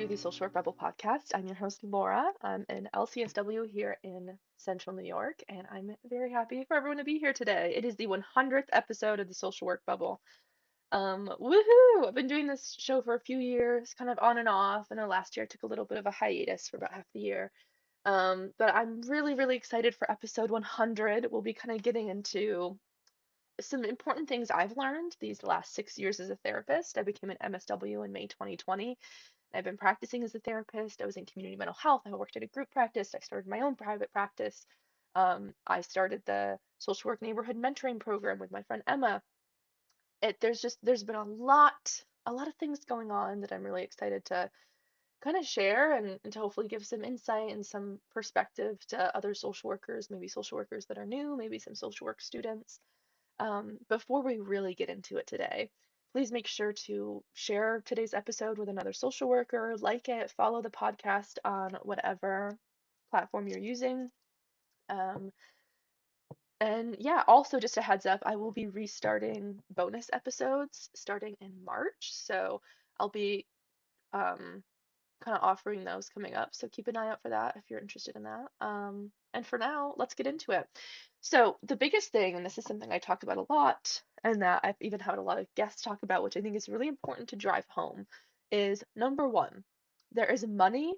to the Social Work Rebel podcast. I'm your host, Laura. I'm an LCSW here in Central New York, and I'm very happy for everyone to be here today. It is the 100th episode of the Social Work Bubble. Woohoo! I've been doing this show for a few years, kind of on and off. I know last year I took a little bit of a hiatus for about half the year. But I'm really excited for episode 100. We'll be kind of getting into some important things I've learned these last 6 years as a therapist. I became an MSW in May 2020. I've been practicing as a therapist. I was in community mental health. I worked at a group practice. I started my own private practice. I started the social work neighborhood mentoring program with my friend Emma. There's been a lot of things going on that I'm really excited to kind of share and to hopefully give some insight and some perspective to other social workers, maybe social workers that are new, maybe some social work students. Before we really get into it today, please make sure to share today's episode with another social worker, like it, follow the podcast on whatever platform you're using. Um, and yeah, also just a heads up, I will be restarting bonus episodes starting in March. So I'll be um, kind of offering those coming up. So keep an eye out for that if you're interested in that. And for now, let's get into it. So the biggest thing, and this is something I talk about a lot, and that I've even had a lot of guests talk about, which I think is really important to drive home, is number one, there is money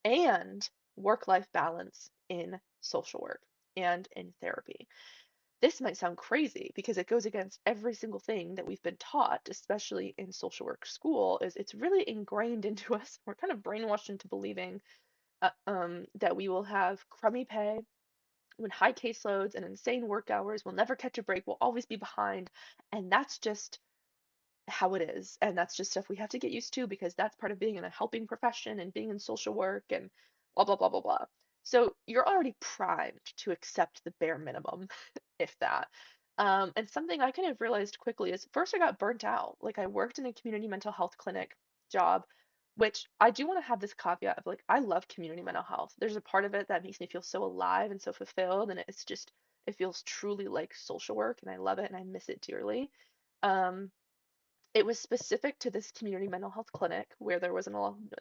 and work-life balance in social work and in therapy. This might sound crazy because it goes against every single thing that we've been taught, especially in social work school, is it's really ingrained into us. We're kind of brainwashed into believing that we will have crummy pay, when high caseloads and insane work hours, we'll never catch a break, we'll always be behind. And that's just how it is. And that's just stuff we have to get used to because that's part of being in a helping profession and being in social work and blah, blah, blah, blah, blah. So you're already primed to accept the bare minimum, if that. And something I kind of realized quickly is first I got burnt out. Like I worked in a community mental health clinic job, which I do want to have this caveat of like, I love community mental health. There's a part of it that makes me feel so alive and so fulfilled. And it's just, it feels truly like social work and I love it and I miss it dearly. Um, it was specific to this community mental health clinic where there wasn't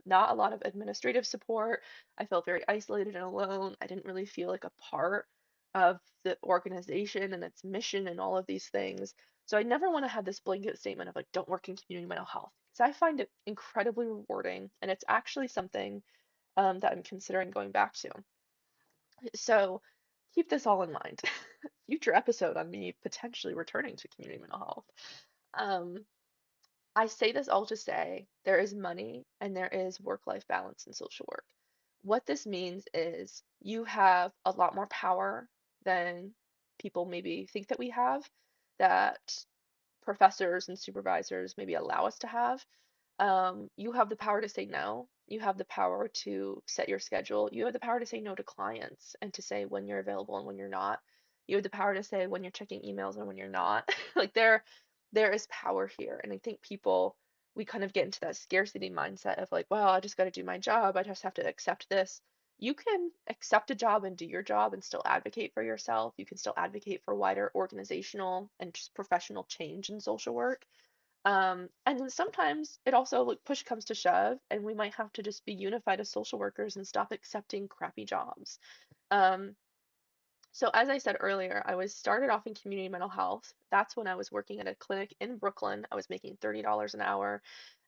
not a lot of administrative support. I felt very isolated and alone. I didn't really feel like a part of the organization and its mission and all of these things. So I never want to have this blanket statement of like, don't work in community mental health because I find it incredibly rewarding and it's actually something that I'm considering going back to. So keep this all in mind. Future episode on me potentially returning to community mental health. Um, I say this all to say there is money and there is work-life balance in social work. What this means is you have a lot more power than people maybe think that we have, that professors and supervisors maybe allow us to have. You have the power to say no. You have the power to set your schedule. You have the power to say no to clients and to say when you're available and when you're not. You have the power to say when you're checking emails and when you're not. Like there is power here. And I think people we kind of get into that scarcity mindset of like, well, I just got to do my job. I just have to accept this. You can accept a job and do your job and still advocate for yourself. You can still advocate for wider organizational and just professional change in social work. And then sometimes it also like push comes to shove, and we might have to just be unified as social workers and stop accepting crappy jobs. Um, so as I said earlier, I was started off in community mental health. That's when I was working at a clinic in Brooklyn. I was making $30 an hour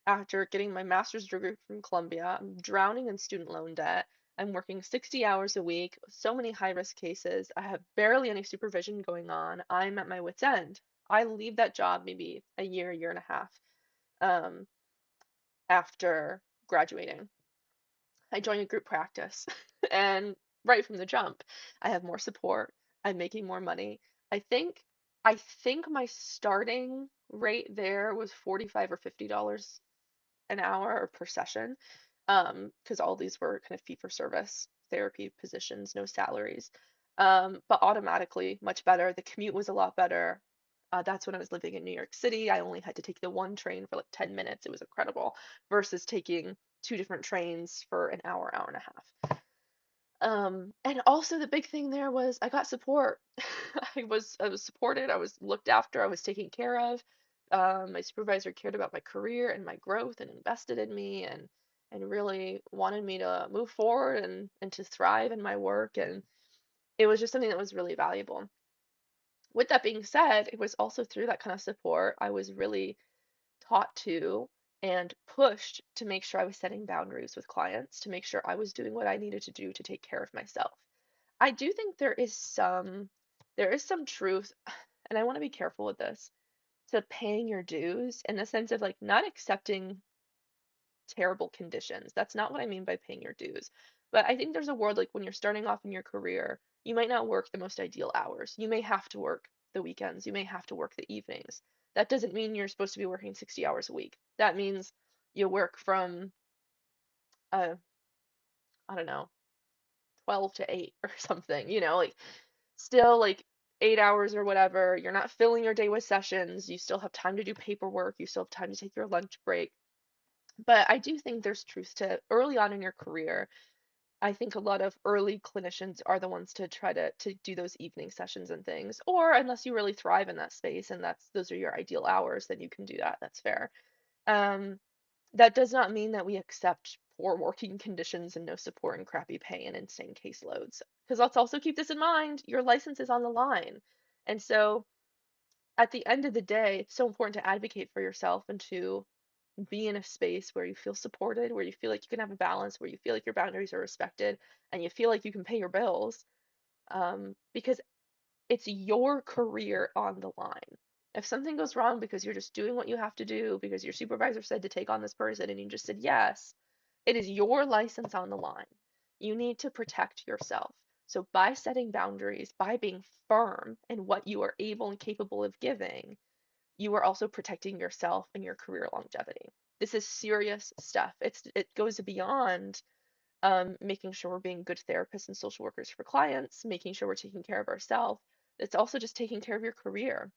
after getting my master's degree from Columbia. I'm drowning in student loan debt. I'm working 60 hours a week, so many high risk cases. I have barely any supervision going on. I'm at my wit's end. I leave that job maybe a year and a half um, after graduating. I joined a group practice, and right from the jump, I have more support. I'm making more money. I think I think my starting rate there was 45 or $50 an hour or per session, because all these were kind of fee for service therapy positions, no salaries. But automatically much better. The commute was a lot better. That's when I was living in New York City. I only had to take the one train for like 10 minutes. It was incredible versus taking two different trains for an hour, hour and a half. And also the big thing there was I got support. I was supported, I was looked after, I was taken care of. My supervisor cared about my career and my growth and invested in me, and really wanted me to move forward and to thrive in my work. And it was just something that was really valuable. With that being said, it was also through that kind of support I was really taught to and pushed to make sure I was setting boundaries with clients, to make sure I was doing what I needed to do to take care of myself. I do think there is some truth, and I want to be careful with this, to paying your dues in the sense of like not accepting terrible conditions. That's not what I mean by paying your dues. But I think there's a world like when you're starting off in your career, you might not work the most ideal hours. You may have to work the weekends. You may have to work the evenings. That doesn't mean you're supposed to be working 60 hours a week. That means you work from, I don't know, 12 to 8 or something, like still like 8 hours or whatever. You're not filling your day with sessions. You still have time to do paperwork. You still have time to take your lunch break. But I do think there's truth to early on in your career. I think a lot of early clinicians are the ones to try to do those evening sessions and things. Or unless you really thrive in that space and those are your ideal hours, then you can do that. That's fair. Um, that does not mean that we accept poor working conditions and no support and crappy pay and insane caseloads. Because let's also keep this in mind, your license is on the line. And so at the end of the day, it's so important to advocate for yourself and to be in a space where you feel supported, where you feel like you can have a balance, where you feel like your boundaries are respected, and you feel like you can pay your bills, because it's your career on the line. If something goes wrong because you're just doing what you have to do, because your supervisor said to take on this person and you just said yes, it is your license on the line. You need to protect yourself. So, by setting boundaries, by being firm in what you are able and capable of giving, you are also protecting yourself and your career longevity. This is serious stuff. It goes beyond making sure we're being good therapists and social workers for clients, making sure we're taking care of ourselves. It's also just taking care of your career.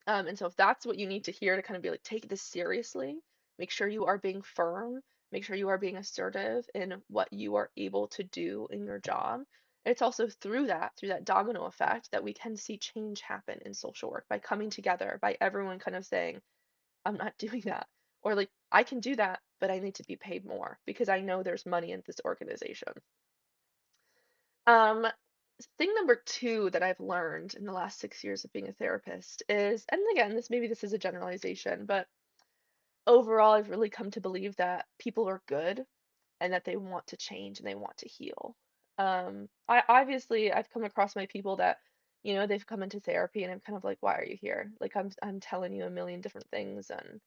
And so if that's what you need to hear to kind of be like, take this seriously, make sure you are being firm, make sure you are being assertive in what you are able to do in your job. It's also through that domino effect, that we can see change happen in social work by coming together, by everyone kind of saying, I'm not doing that. Or like, I can do that, but I need to be paid more because I know there's money in this organization. Um, Thing number two that I've learned in the last 6 years of being a therapist is, and again, this is a generalization, but overall, I've really come to believe that people are good and that they want to change and they want to heal. I obviously I've come across my people that, they've come into therapy and I'm kind of like, why are you here? Like I'm telling you a million different things and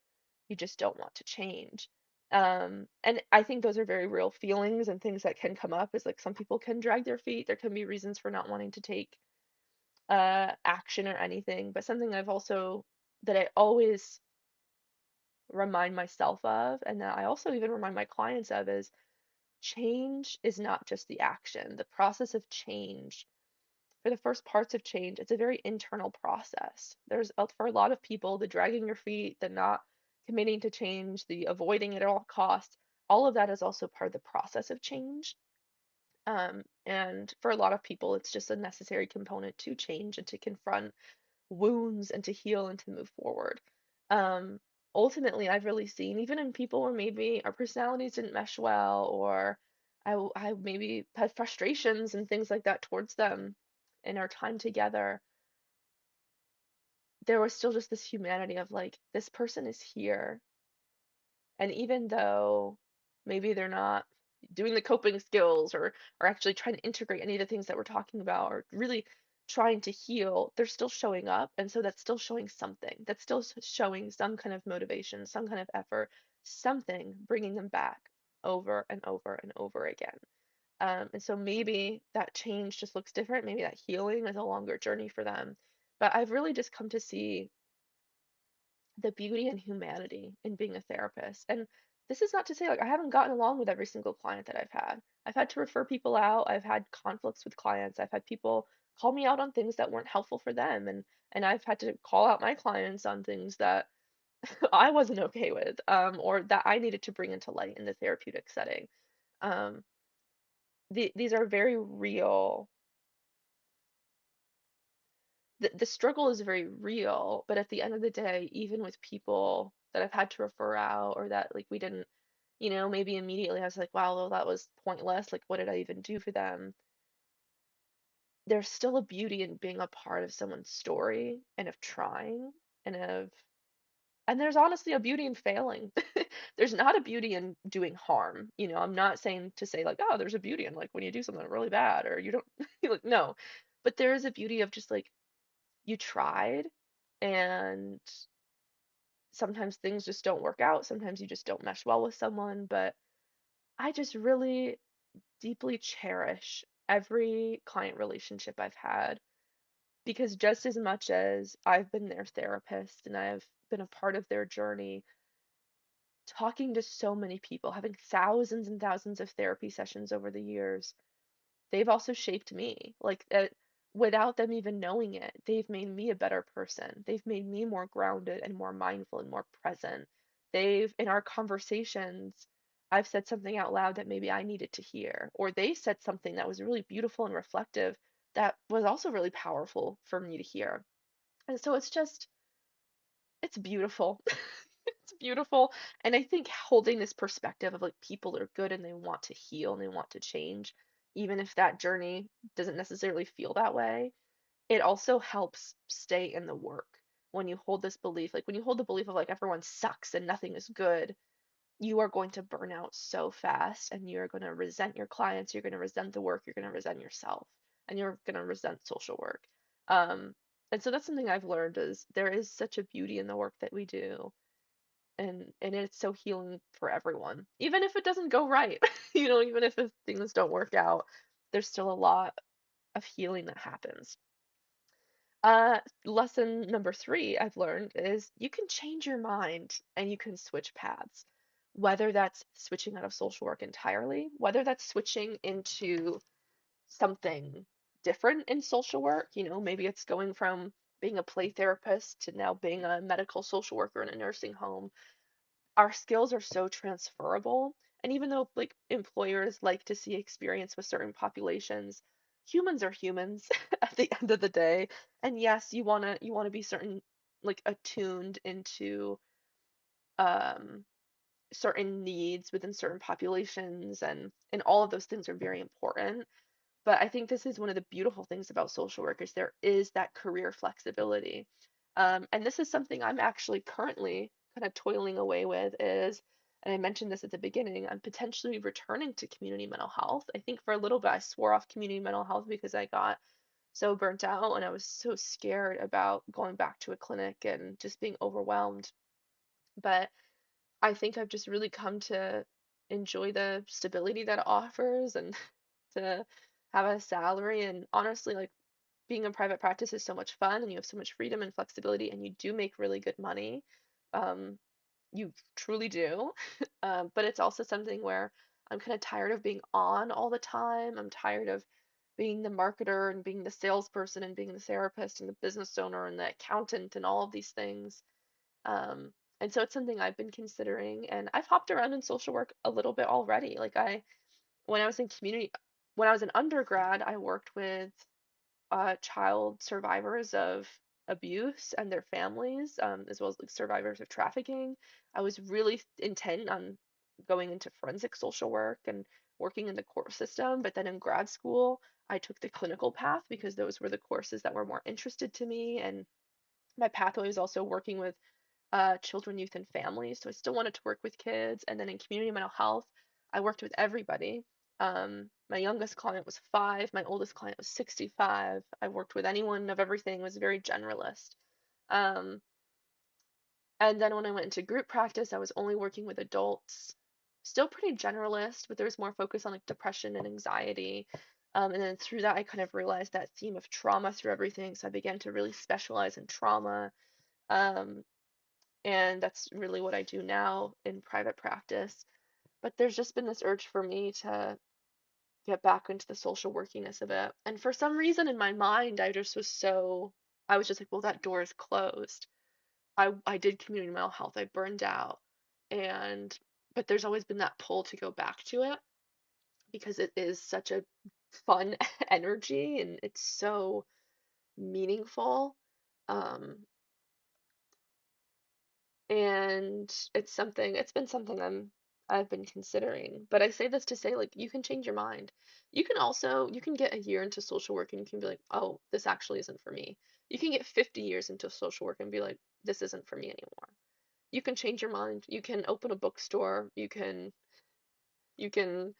you just don't want to change. And I think those are very real feelings and things that can come up is like some people can drag their feet. There can be reasons for not wanting to take action or anything, but something that I always remind myself of, and that I also even remind my clients of, is change is not just the action. The process of change, for the first parts of change, it's a very internal process. For a lot of people, the dragging your feet, the not committing to change, the avoiding it at all costs, all of that is also part of the process of change. And for a lot of people, it's just a necessary component to change and to confront wounds and to heal and to move forward. Um, Ultimately, I've really seen, even in people where maybe our personalities didn't mesh well, or I maybe had frustrations and things like that towards them in our time together, there was still just this humanity of like, this person is here. And even though maybe they're not doing the coping skills or actually trying to integrate any of the things that we're talking about or really trying to heal, they're still showing up. And so that's still showing something. That's still showing some kind of motivation, some kind of effort, something bringing them back over and over and over again. And so maybe that change just looks different. Maybe that healing is a longer journey for them. But I've really just come to see the beauty and humanity in being a therapist. And this is not to say like I haven't gotten along with every single client that I've had. I've had to refer people out. I've had conflicts with clients. I've had people call me out on things that weren't helpful for them, and I've had to call out my clients on things that I wasn't okay with, or that I needed to bring into light in the therapeutic setting. Um, these are very real. The struggle is very real, but at the end of the day, even with people that I've had to refer out or that like we didn't maybe immediately I was like, wow, well, that was pointless. Like, what did I even do for them? There's still a beauty in being a part of someone's story and of trying and and there's honestly a beauty in failing. There's not a beauty in doing harm. I'm not saying to say like, oh, there's a beauty in like when you do something really bad or you don't like no. But there is a beauty of just like you tried and sometimes things just don't work out. Sometimes you just don't mesh well with someone, but I just really deeply cherish every client relationship I've had because just as much as I've been their therapist and I've been a part of their journey, talking to so many people, having thousands and thousands of therapy sessions over the years, they've also shaped me. Like, without them even knowing it, they've made me a better person. They've made me more grounded and more mindful and more present. In our conversations, I've said something out loud that maybe I needed to hear, or they said something that was really beautiful and reflective that was also really powerful for me to hear. And so it's beautiful. It's beautiful. And I think holding this perspective of like people are good and they want to heal and they want to change, even if that journey doesn't necessarily feel that way, it also helps stay in the work. When you hold this belief, like when you hold the belief of like everyone sucks and nothing is good, you are going to burn out so fast and you're going to resent your clients, you're going to resent the work, you're going to resent yourself, and you're going to resent social work. Um, and so that's something I've learned is there is such a beauty in the work that we do and it's so healing for everyone. Even if it doesn't go right, even if things don't work out, there's still a lot of healing that happens. Lesson number three I've learned is you can change your mind and you can switch paths. Whether that's switching out of social work entirely, whether that's switching into something different in social work, maybe it's going from being a play therapist to now being a medical social worker in a nursing home. Our skills are so transferable. And even though like employers like to see experience with certain populations, humans are humans at the end of the day. And yes, you want to be certain like attuned into um certain needs within certain populations and all of those things are very important. But I think this is one of the beautiful things about social work is there is that career flexibility. And this is something I'm actually currently kind of toiling away with is, and I mentioned this at the beginning, I'm potentially returning to community mental health. I think for a little bit I swore off community mental health because I got so burnt out and I was so scared about going back to a clinic and just being overwhelmed. But I think I've just really come to enjoy the stability that it offers and to have a salary. And honestly, like being in private practice is so much fun and you have so much freedom and flexibility and you do make really good money. Um, you truly do. But it's also something where I'm kind of tired of being on all the time. I'm tired of being the marketer and being the salesperson and being the therapist and the business owner and the accountant and all of these things. Um, and so it's something I've been considering, and I've hopped around in social work a little bit already. When I was in community, when I was an undergrad, I worked with child survivors of abuse and their families, as well as like survivors of trafficking. I was really intent on going into forensic social work and working in the court system, but then in grad school, I took the clinical path because those were the courses that were more interested to me, and my pathway was also working with children, youth, and families. So I still wanted to work with kids. And then in community mental health, I worked with everybody. My youngest client was 5. My oldest client was 65. I worked with anyone of everything. It was very generalist. Um, and then when I went into group practice, I was only working with adults. Still pretty generalist, but there was more focus on like depression and anxiety. And then through that, I kind of realized that theme of trauma through everything. So I began to really specialize in trauma. Um, and that's really what I do now in private practice. But there's just been this urge for me to get back into the social workiness of it. And for some reason in my mind, I was just like, well, that door is closed. I did community mental health, I burned out. And, but there's always been that pull to go back to it because it is such a fun energy and it's so meaningful. Um, and it's been something I've been considering. But I say this to say, like, you can change your mind. You can get a year into social work and you can be like, oh, this actually isn't for me. You can get 50 years into social work and be like, this isn't for me anymore. You can change your mind. You can open a bookstore. You can you can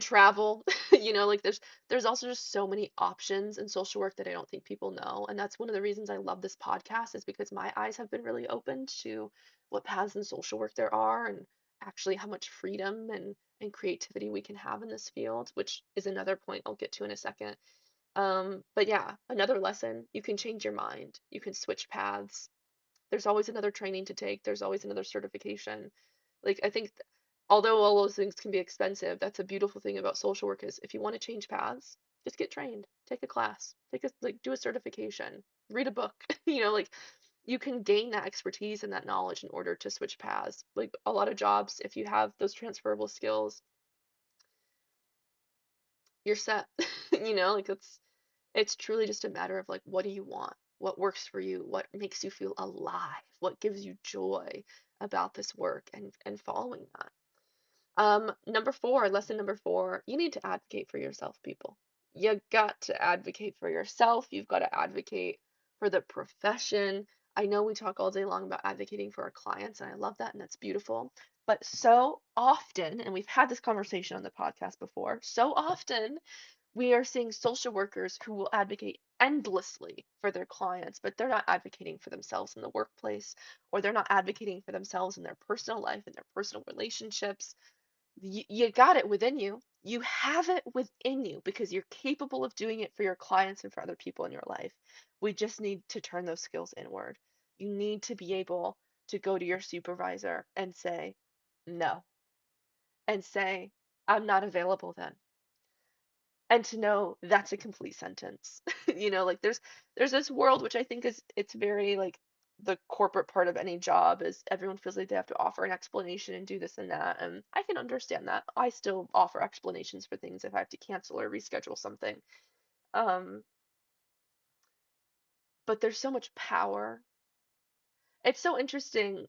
travel. Like there's also just so many options in social work that I don't think people know. And that's one of the reasons I love this podcast is because my eyes have been really opened to what paths in social work there are and actually how much freedom and creativity we can have in this field, which is another point I'll get to in a second. But yeah, another lesson, you can change your mind. You can switch paths. There's always another training to take. There's always another certification. Like I think although all those things can be expensive, that's a beautiful thing about social work is if you want to change paths, just get trained, take a class, do a certification, read a book. Like you can gain that expertise and that knowledge in order to switch paths. Like a lot of jobs, if you have those transferable skills, you're set. Like it's truly just a matter of like what do you want? What works for you? What makes you feel alive? What gives you joy about this work and following that? Number four, lesson number four, you need to advocate for yourself, people. You got to advocate for yourself. You've got to advocate for the profession. I know we talk all day long about advocating for our clients, and I love that, and that's beautiful. But so often, and we've had this conversation on the podcast before, so often we are seeing social workers who will advocate endlessly for their clients, but they're not advocating for themselves in the workplace, or they're not advocating for themselves in their personal life and their personal relationships. You got it within you. You have it within you because you're capable of doing it for your clients and for other people in your life. We just need to turn those skills inward. You need to be able to go to your supervisor and say, no, and say, I'm not available then, and to know that's a complete sentence. Like there's this world which I think is it's very like the corporate part of any job is everyone feels like they have to offer an explanation and do this and that, and I can understand that. I still offer explanations for things if I have to cancel or reschedule something. um but there's so much power. It's so interesting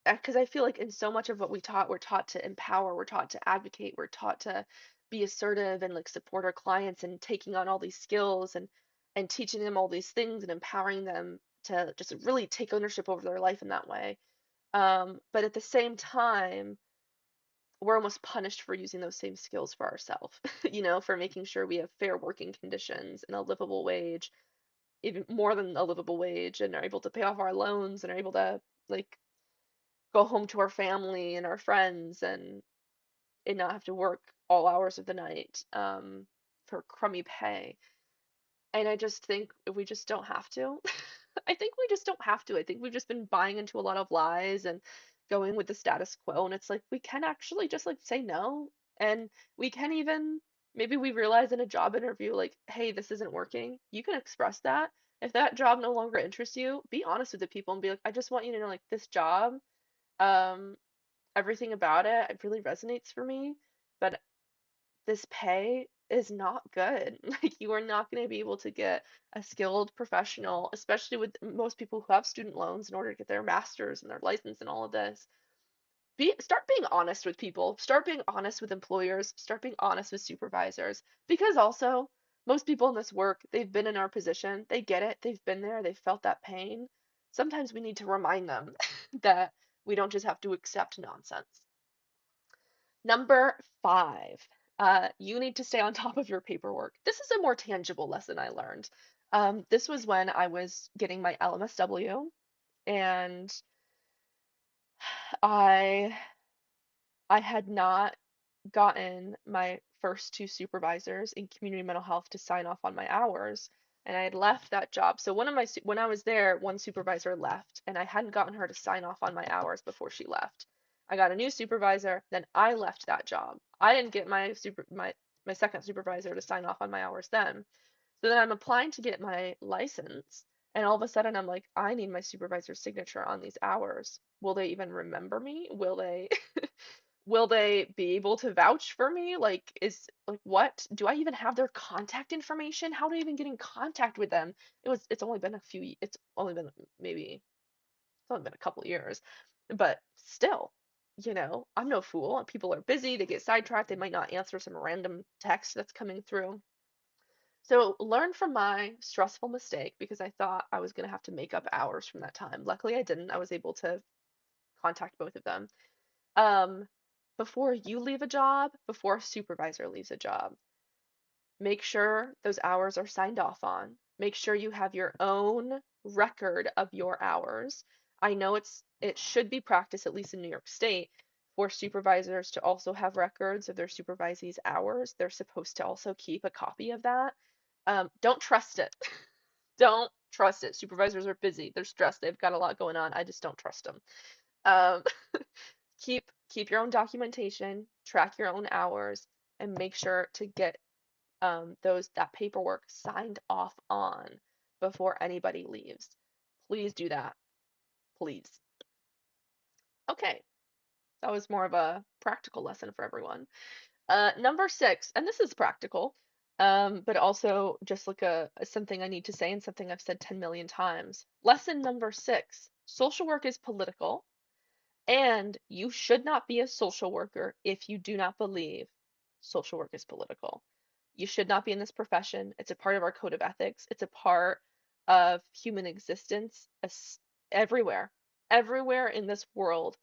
because I feel like in so much of what we're taught to empower, we're taught to advocate, we're taught to be assertive and like support our clients and taking on all these skills and teaching them all these things and empowering them to just really take ownership over their life in that way. But at the same time, we're almost punished for using those same skills for ourselves, for making sure we have fair working conditions and a livable wage, even more than a livable wage, and are able to pay off our loans and are able to like go home to our family and our friends and not have to work all hours of the night for crummy pay. And I just think we just don't have to. I think we just don't have to. I think we've just been buying into a lot of lies and going with the status quo. And it's like we can actually just like say no. And we can even maybe we realize in a job interview, like, hey, this isn't working. You can express that. If that job no longer interests you, be honest with the people and be like, I just want you to know, like, this job, um, everything about it, it really resonates for me, but this pay is not good. Like you are not going to be able to get a skilled professional, especially with most people who have student loans in order to get their masters and their license and all of this. Start being honest with people. Start being honest with employers. Start being honest with supervisors. Because also, most people in this work, they've been in our position. They get it. They've been there. They've felt that pain. Sometimes we need to remind them that we don't just have to accept nonsense. Number five, you need to stay on top of your paperwork. This is a more tangible lesson I learned. This was when I was getting my LMSW, and I I had not gotten my first two supervisors in community mental health to sign off on my hours, and I had left that job. So when I was there, one supervisor left, and I hadn't gotten her to sign off on my hours before she left. I got a new supervisor, then I left that job. I didn't get my second supervisor to sign off on my hours then. So then I'm applying to get my license, and all of a sudden I'm like, I need my supervisor's signature on these hours. Will they even remember me? Will they will they be able to vouch for me? Like, what? Do I even have their contact information? How do I even get in contact with them? It's only been maybe, it's only been a couple years, but still. I'm no fool. People are busy, they get sidetracked, they might not answer some random text that's coming through. So learn from my stressful mistake because I thought I was going to have to make up hours from that time. Luckily, I didn't. I was able to contact both of them. Um, Before you leave a job, before a supervisor leaves a job, make sure those hours are signed off on. Make sure you have your own record of your hours. I know it should be practiced, at least in New York State, for supervisors to also have records of their supervisees' hours. They're supposed to also keep a copy of that. Don't trust it. Don't trust it. Supervisors are busy. They're stressed. They've got a lot going on. I just don't trust them. Um, keep your own documentation, track your own hours, and make sure to get that paperwork signed off on before anybody leaves. Please do that. Please. Okay, that was more of a practical lesson for everyone. Number 6, and this is practical, but also just like something I need to say and something I've said 10 million times. Lesson number 6, social work is political, and you should not be a social worker if you do not believe social work is political. You should not be in this profession. It's a part of our code of ethics. It's a part of human existence everywhere. Everywhere in this world,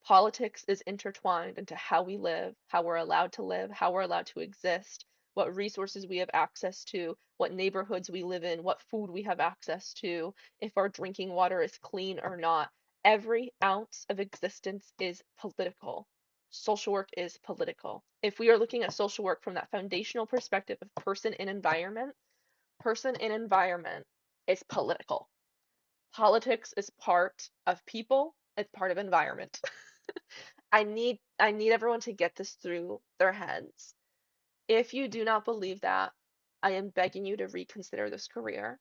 politics is intertwined into how we live, how we're allowed to live, how we're allowed to exist, what resources we have access to, what neighborhoods we live in, what food we have access to, if our drinking water is clean or not. Every ounce of existence is political. Social work is political. If we are looking at social work from that foundational perspective of person and environment is political. Politics is part of people, it's part of environment. I need everyone to get this through their heads. If you do not believe that, I am begging you to reconsider this career.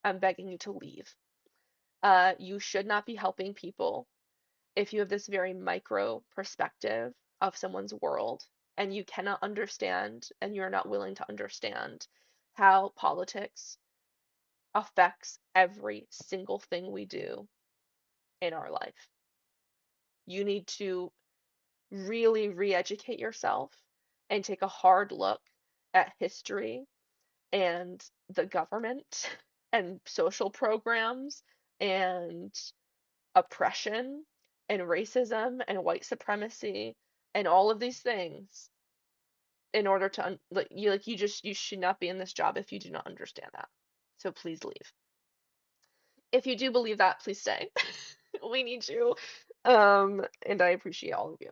I'm begging you to leave. You should not be helping people if you have this very micro perspective of someone's world and you cannot understand and you're not willing to understand how politics affects every single thing we do in our life. You need to really re-educate yourself and take a hard look at history and the government and social programs and oppression and racism and white supremacy and all of these things in order to you should not be in this job if you do not understand that. So please leave. If you do believe that, please stay. We need you. And I appreciate all of you.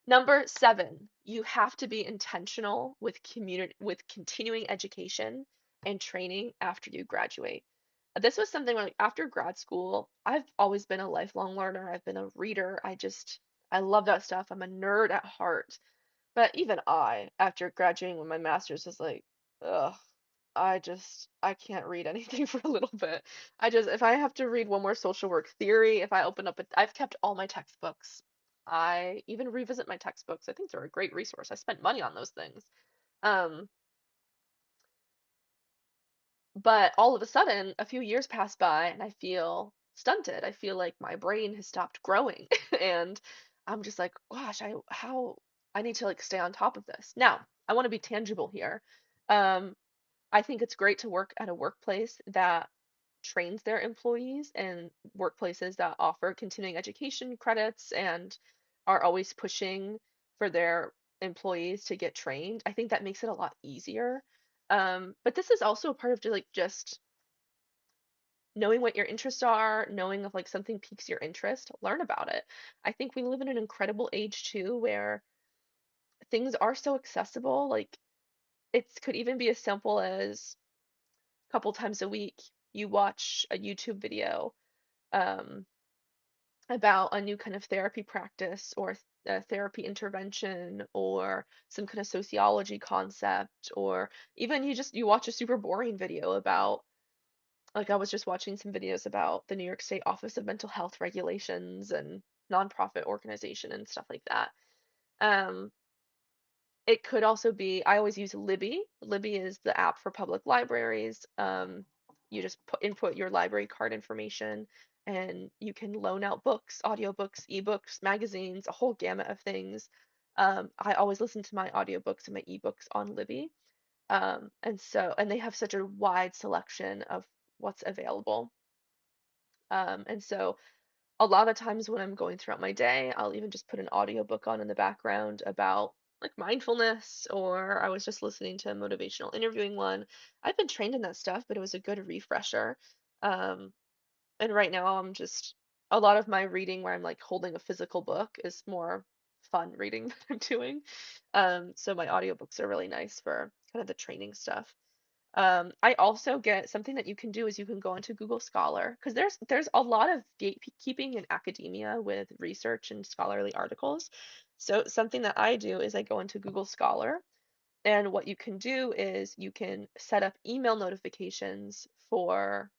Number 7, you have to be intentional with continuing education and training after you graduate. This was something like after grad school, I've always been a lifelong learner. I've been a reader. I love that stuff. I'm a nerd at heart. But even after graduating with my master's, was like, ugh, I can't read anything for a little bit. If I have to read one more social work theory, if I open up I've kept all my textbooks. I even revisit my textbooks. I think they're a great resource. I spent money on those things. Um, but all of a sudden, a few years pass by and I feel stunted. I feel like my brain has stopped growing and I'm just like, gosh, I need to like stay on top of this. Now, I want to be tangible here. Um, I think it's great to work at a workplace that trains their employees and workplaces that offer continuing education credits and are always pushing for their employees to get trained. I think that makes it a lot easier. But this is also a part of just knowing what your interests are, knowing if like something piques your interest, learn about it. I think we live in an incredible age too where things are so accessible. Like it could even be as simple as a couple times a week you watch a YouTube video um, about a new kind of therapy practice or a therapy intervention or some kind of sociology concept, or even you watch a super boring video about, like I was just watching some videos about the New York State Office of Mental Health Regulations and nonprofit organization and stuff like that. Um, it could also be, I always use Libby. Libby is the app for public libraries. You just input your library card information and you can loan out books, audiobooks, ebooks, magazines, a whole gamut of things. I always listen to my audiobooks and my ebooks on Libby. And they have such a wide selection of what's available. And so a lot of times when I'm going throughout my day, I'll even just put an audiobook on in the background about like mindfulness, or I was just listening to a motivational interviewing one. I've been trained in that stuff, but it was a good refresher. Um, and right now I'm just a lot of my reading where I'm like holding a physical book is more fun reading that I'm doing. So my audiobooks are really nice for kind of the training stuff. I also get something that you can do is you can go into Google Scholar because there's a lot of gatekeeping in academia with research and scholarly articles. So something that I do is I go into Google Scholar, and what you can do is you can set up email notifications for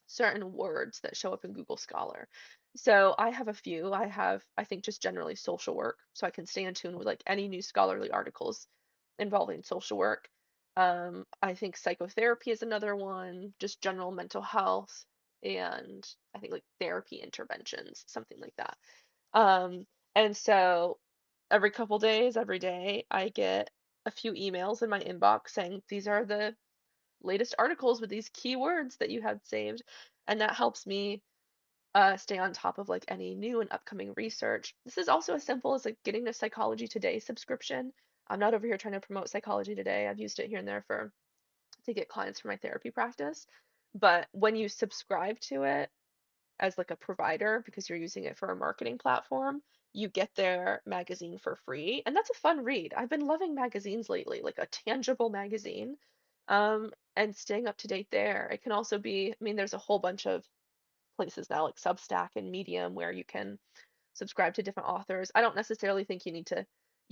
certain words that show up in Google Scholar. So I have a few. I have, I think, just generally social work, so I can stay in tune with like any new scholarly articles involving social work. I think psychotherapy is another one, just general mental health, and I think like therapy interventions, something like that. Um, and so every couple days, every day, I get a few emails in my inbox saying these are the latest articles with these keywords that you had saved. And that helps me stay on top of like any new and upcoming research. This is also as simple as like getting a Psychology Today subscription. I'm not over here trying to promote Psychology Today. I've used it here and there for to get clients for my therapy practice. But when you subscribe to it as like a provider because you're using it for a marketing platform, you get their magazine for free. And that's a fun read. I've been loving magazines lately, like a tangible magazine, and staying up to date there. It can also be, I mean, there's a whole bunch of places now like Substack and Medium where you can subscribe to different authors. I don't necessarily think you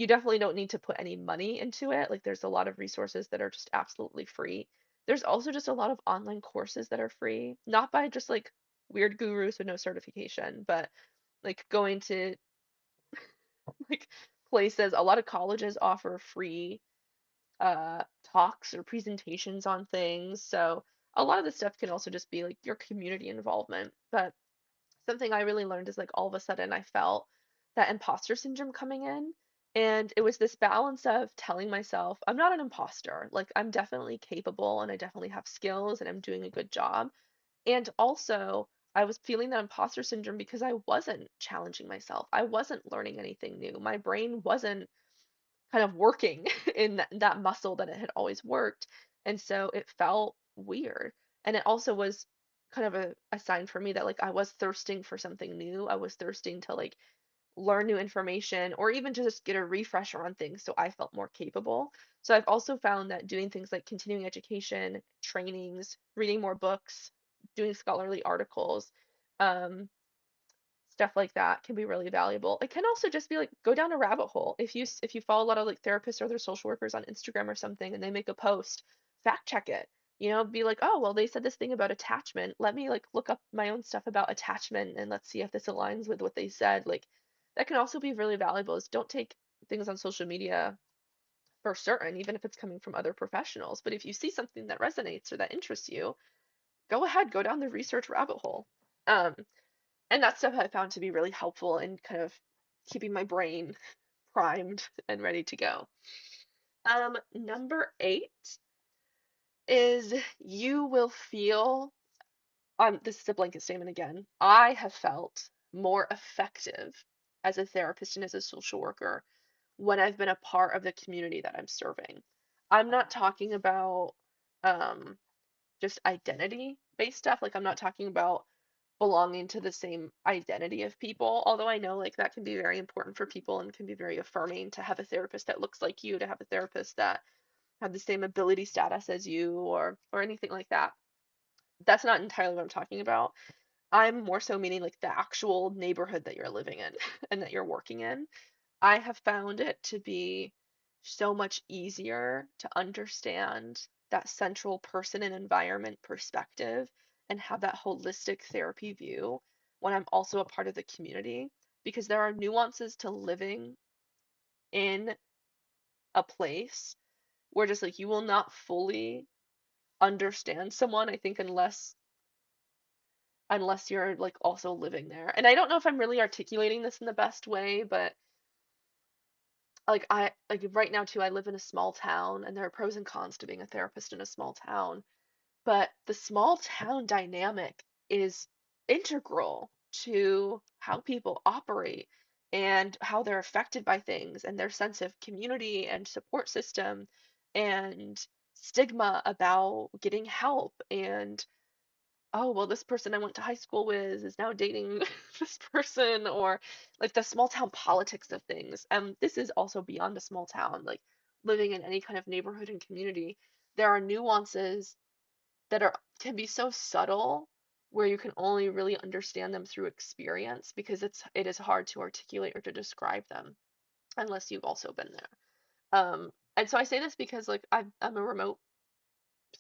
definitely don't need to put any money into it. Like there's a lot of resources that are just absolutely free. There's also just a lot of online courses that are free, not by just like weird gurus with no certification, but like going to like places. A lot of colleges offer free talks or presentations on things. So a lot of the stuff can also just be like your community involvement. But something I really learned is like all of a sudden I felt that imposter syndrome coming in. And it was this balance of telling myself, I'm not an imposter. Like, I'm definitely capable and I definitely have skills and I'm doing a good job. And also, I was feeling that imposter syndrome because I wasn't challenging myself. I wasn't learning anything new. My brain wasn't kind of working in that muscle that it had always worked. And so it felt weird. And it also was kind of a sign for me that like I was thirsting for something new. I was thirsting to like learn new information or even to just get a refresher on things so I felt more capable. So I've also found that doing things like continuing education, trainings, reading more books, doing scholarly articles, um, stuff like that can be really valuable. It can also just be like go down a rabbit hole. If you follow a lot of like therapists or other social workers on Instagram or something and they make a post, fact check it. You know, be like, "Oh, well, they said this thing about attachment. Let me like look up my own stuff about attachment and let's see if this aligns with what they said." Like that can also be really valuable. Is don't take things on social media for certain, even if it's coming from other professionals. But if you see something that resonates or that interests you, go ahead, go down the research rabbit hole. Um, and that stuff I found to be really helpful in kind of keeping my brain primed and ready to go. Number 8 is you will feel, this is a blanket statement again. I have felt more effective as a therapist and as a social worker when I've been a part of the community that I'm serving. I'm not talking about um, just identity based stuff. Like, I'm not talking about belonging to the same identity of people. Although I know like that can be very important for people and can be very affirming to have a therapist that looks like you, to have a therapist that have the same ability status as you or anything like that. That's not entirely what I'm talking about. I'm more so meaning like the actual neighborhood that you're living in and that you're working in. I have found it to be so much easier to understand that central person and environment perspective and have that holistic therapy view when I'm also a part of the community because there are nuances to living in a place where just like you will not fully understand someone, I think, unless unless you're like also living there. And I don't know if I'm really articulating this in the best way, but like I like right now too, I live in a small town and there are pros and cons to being a therapist in a small town. But the small town dynamic is integral to how people operate and how they're affected by things and their sense of community and support system and stigma about getting help and oh well this person I went to high school with is now dating this person or like the small town politics of things. And this is also beyond a small town, like living in any kind of neighborhood and community. There are nuances that are can be so subtle where you can only really understand them through experience because it is hard to articulate or to describe them unless you've also been there. And so I say this because like I'm a remote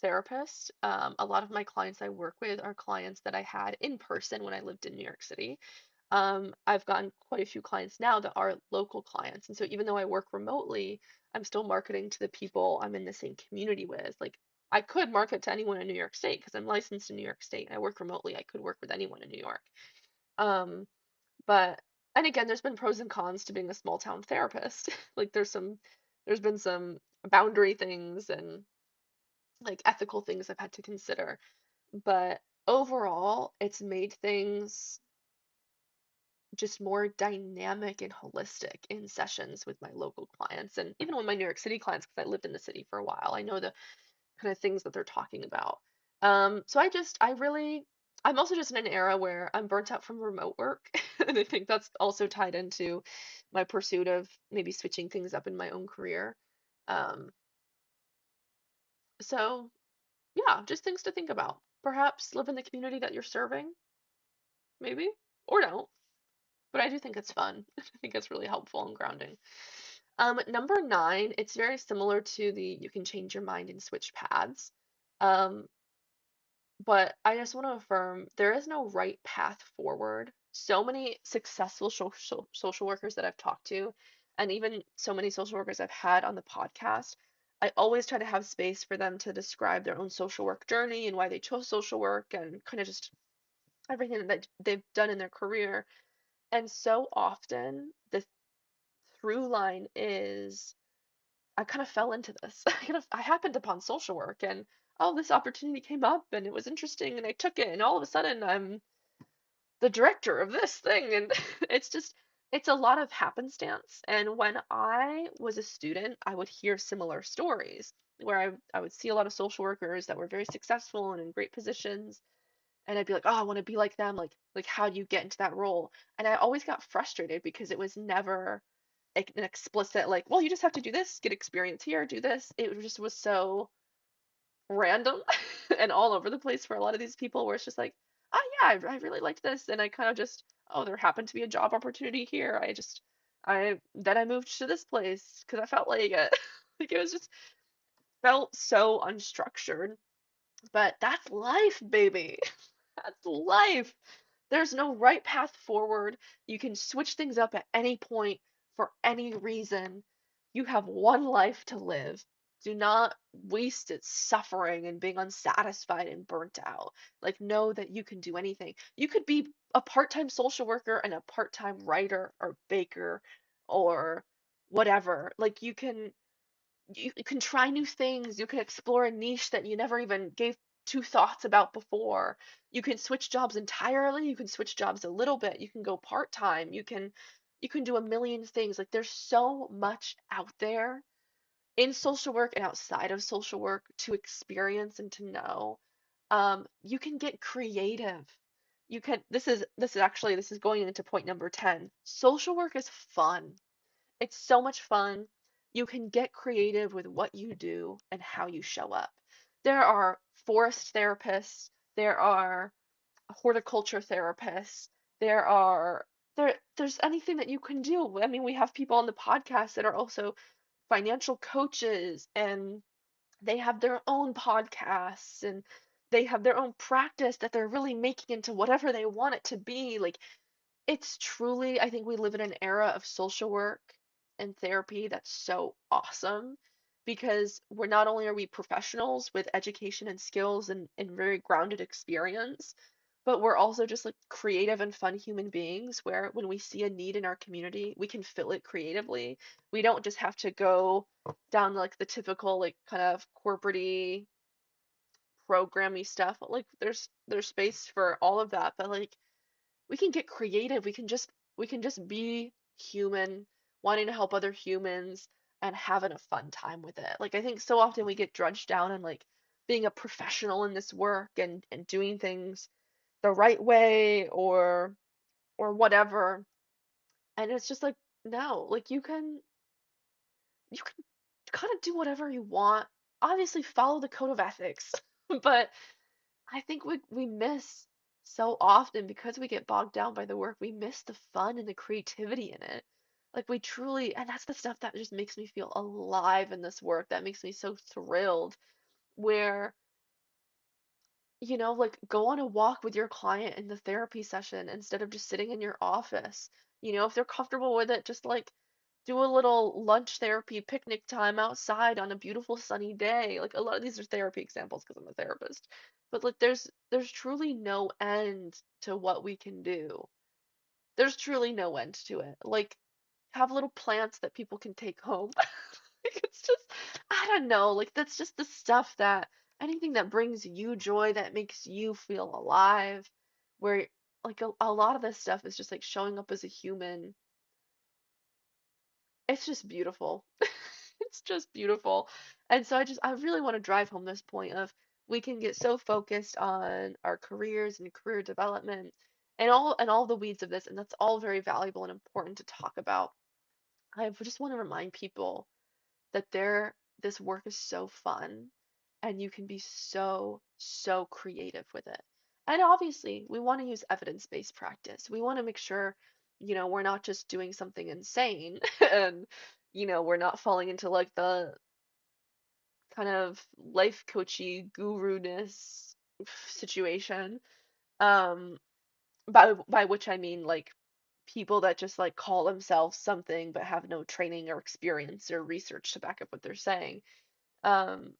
therapist. A lot of my clients I work with are clients that I had in person when I lived in New York City. I've gotten quite a few clients now that are local clients. And so even though I work remotely, I'm still marketing to the people I'm in the same community with. Like I could market to anyone in New York State because I'm licensed in New York State and I work remotely. I could work with anyone in New York. Um, but and again, there's been pros and cons to being a small town therapist. Like there's been some boundary things and like ethical things I've had to consider. But overall, it's made things just more dynamic and holistic in sessions with my local clients and even with my New York City clients because I lived in the city for a while. I know the kind of things that they're talking about. So I'm also just in an era where I'm burnt out from remote work. And I think that's also tied into my pursuit of maybe switching things up in my own career. Um, so yeah, just things to think about. Perhaps live in the community that you're serving, maybe, or don't. But I do think it's fun. I think it's really helpful and grounding. Number 9, it's very similar to the you can change your mind and switch paths. Um, but I just want to affirm there is no right path forward. So many successful social workers that I've talked to, and even so many social workers I've had on the podcast, I always try to have space for them to describe their own social work journey and why they chose social work and kind of just everything that they've done in their career. And so often the through line is I kind of fell into this. I happened upon social work and oh, this opportunity came up and it was interesting and I took it and all of a sudden I'm the director of this thing and it's just it's a lot of happenstance. And when I was a student, I would hear similar stories where I would see a lot of social workers that were very successful and in great positions and I'd be like, "Oh, I want to be like them." Like how do you get into that role? And I always got frustrated because it was never like an explicit like, "Well, you just have to do this, get experience here, do this." It just was so random and all over the place for a lot of these people where it's just like, "Oh yeah, I really liked this." And I kind of just, "Oh, there happened to be a job opportunity here. I then I moved to this place because I felt like it." Like it was just felt so unstructured. But that's life, baby. That's life. There's no right path forward. You can switch things up at any point for any reason. You have one life to live. Do not waste it suffering and being unsatisfied and burnt out. Like, know that you can do anything. You could be a part-time social worker and a part-time writer or baker or whatever. Like, you can try new things. You can explore a niche that you never even gave two thoughts about before. You can switch jobs entirely. You can switch jobs a little bit. You can go part-time. You can do a million things. Like there's so much out there in social work and outside of social work to experience and to know. You can get creative. This is going into point number 10. Social work is fun. It's so much fun. You can get creative with what you do and how you show up. There are forest therapists, there are horticulture therapists, there's anything that you can do. I mean, we have people on the podcast that are also financial coaches and they have their own podcasts and they have their own practice that they're really making into whatever they want it to be. Like it's truly, I think we live in an era of social work and therapy that's so awesome because we're not only are we professionals with education and skills and very grounded experience, but we're also just like creative and fun human beings where when we see a need in our community, we can fill it creatively. We don't just have to go down like the typical like kind of corporate programmy stuff. Like there's space for all of that, but like we can get creative. We can just be human, wanting to help other humans and having a fun time with it. Like I think so often we get drudged down on like being a professional in this work and doing things the right way or whatever. And it's just like no, like you can kind of do whatever you want. Obviously follow the code of ethics, but I think we miss so often because we get bogged down by the work, we miss the fun and the creativity in it. Like we truly, and that's the stuff that just makes me feel alive in this work, that makes me so thrilled, where, like go on a walk with your client in the therapy session instead of just sitting in your office. If they're comfortable with it, just like do a little lunch therapy picnic time outside on a beautiful sunny day. Like a lot of these are therapy examples because I'm a therapist. But like there's truly no end to what we can do. There's truly no end to it. Like have little plants that people can take home. Like it's just I don't know, like that's just the stuff that anything that brings you joy, that makes you feel alive, where like a lot of this stuff is just like showing up as a human. It's just beautiful. It's just beautiful. And so I really want to drive home this point of we can get so focused on our careers and career development and all the weeds of this, and that's all very valuable and important to talk about. I just want to remind people that this work is so fun and you can be so, so creative with it. And obviously, we want to use evidence-based practice. We want to make sure, we're not just doing something insane and, we're not falling into like the kind of life coachy guru-ness situation. Um, by which I mean like people that just like call themselves something but have no training or experience or research to back up what they're saying. Um,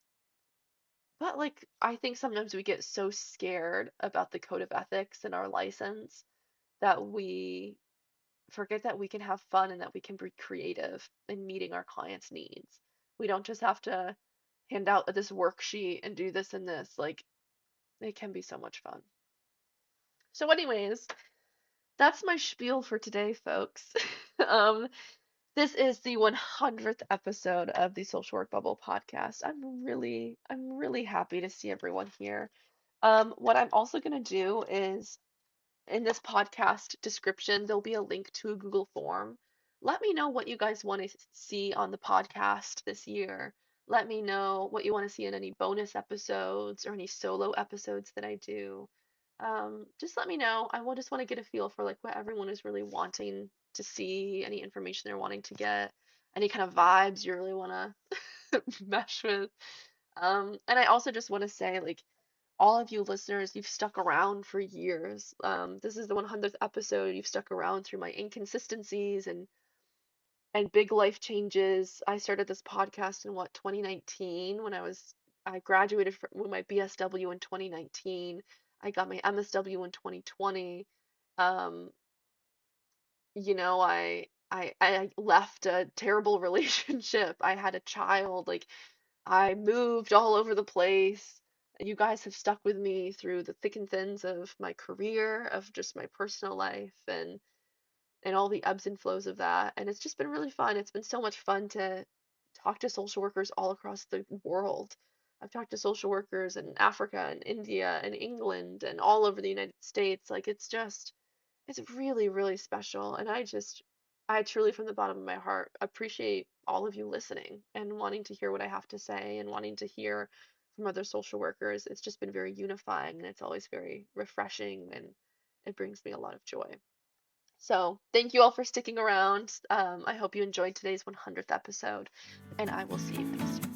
but like I think sometimes we get so scared about the code of ethics and our license that we forget that we can have fun and that we can be creative in meeting our clients' needs. We don't just have to hand out this worksheet and do this and this. Like it can be so much fun. So anyways, that's my spiel for today, folks. Um, This is the 100th episode of the Social Work Bubble podcast. I'm really happy to see everyone here. What I'm also going to do is in this podcast description, there'll be a link to a Google form. Let me know what you guys want to see on the podcast this year. Let me know what you want to see in any bonus episodes or any solo episodes that I do. Just let me know. I will just want to get a feel for like what everyone is really wanting to see, any information they're wanting to get, any kind of vibes you really want to mesh with. And I also just want to say, like, all of you listeners, you've stuck around for years. This is the 100th episode. You've stuck around through my inconsistencies and big life changes. I started this podcast in what, 2019 when I graduated with my BSW in 2019. I got my MSW in 2020. Um, I left a terrible relationship. I had a child. Like I moved all over the place. You guys have stuck with me through the thick and thins of my career, of just my personal life, and all the ebbs and flows of that. And it's just been really fun. It's been so much fun to talk to social workers all across the world. I've talked to social workers in Africa and India and England and all over the United States. Like it's really, really special. And I truly, from the bottom of my heart, appreciate all of you listening and wanting to hear what I have to say and wanting to hear from other social workers. It's just been very unifying and it's always very refreshing and it brings me a lot of joy. So, thank you all for sticking around. I hope you enjoyed today's 100th episode, and I will see you next time.